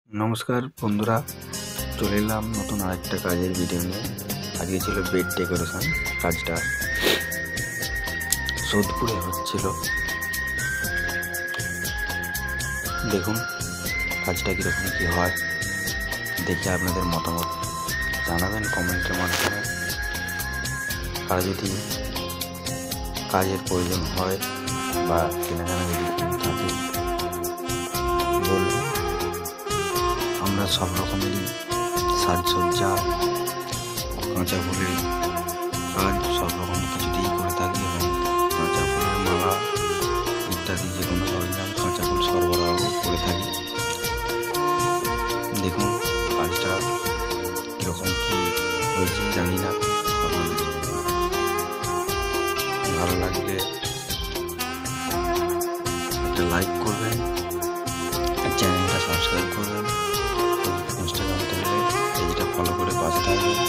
নমস্কার বন্ধুরা, চলে এলাম নতুন আরেকটা কাজের ভিডিও নিয়ে। আজকে ছিল বেড ডেকোরেশন। কাজটা সোদপুরে হচ্ছিল। দেখুন কাজটা কীরকম কী হয়, দেখে আপনাদের মতামত জানাবেন কমেন্টের মাধ্যমে। আর যদি কাজের প্রয়োজন হয় বা কেনাকাটা যদি থাকে বলবেন। আমরা সব রকমেরই সাজসজ্জা, কাঁচা ফুলের কাজ সব রকম কিছুতেই করে থাকি এবং কাঁচা ফুলের মালা ইত্যাদি যে কোনো সরঞ্জাম কাঁচা ফুল সরবরাহ করে থাকি। দেখুন কাজটা কীরকম কী হয়েছে জানি না, আপনাদের ভালো লাগলে একটা লাইক করবেন, চ্যানেলটা সাবস্ক্রাইব করবেন, ইনস্টাগ্রাম থেকে পেজটা ফলো করে পাশে থাকবেন।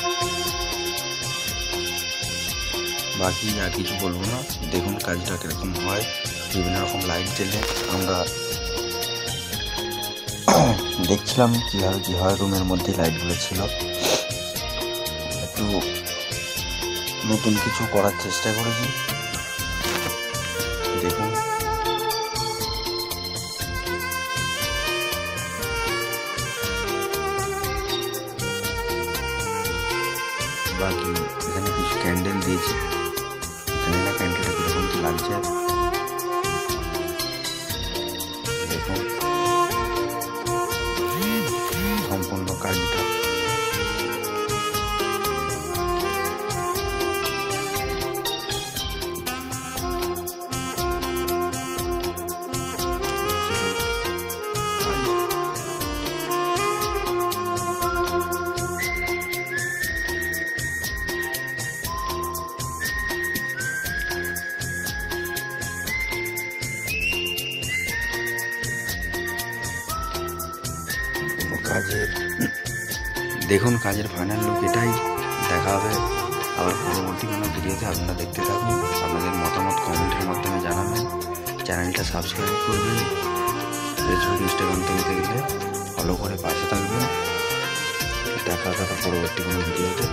বাকি আর কিছু বলবো না। দেখুন কাজটা কীরকম হয়। বিভিন্ন রকম লাইট জ্বেলে আমরা দেখছিলাম কীভাবে কী হয়। রুমের মধ্যে লাইটগুলো ছিল, একটু নতুন কিছু করার চেষ্টা করেছি। দেখুন বাকি এখানে কিছু ক্যান্ডেল দিয়েছি, জানি না ক্যান্ডেলটা কীরকম কী লাগছে। দেখুন সম্পূর্ণ কাজটা কাজের দেখুন কাজের ফাইনাল লুক এটাই। দেখা হবে আবার পরবর্তী কোনো ভিডিওতে। আপনারা দেখতে থাকুন, আপনাদের মতামত কমেন্টের মাধ্যমে জানাবেন। চ্যানেলটা সাবস্ক্রাইব করবেন, ফেসবুক ইনস্টাগ্রাম থেকে দেখলে ফলো করে পাশে থাকবেন। দেখা হবে পরবর্তী কোনো ভিডিওতে।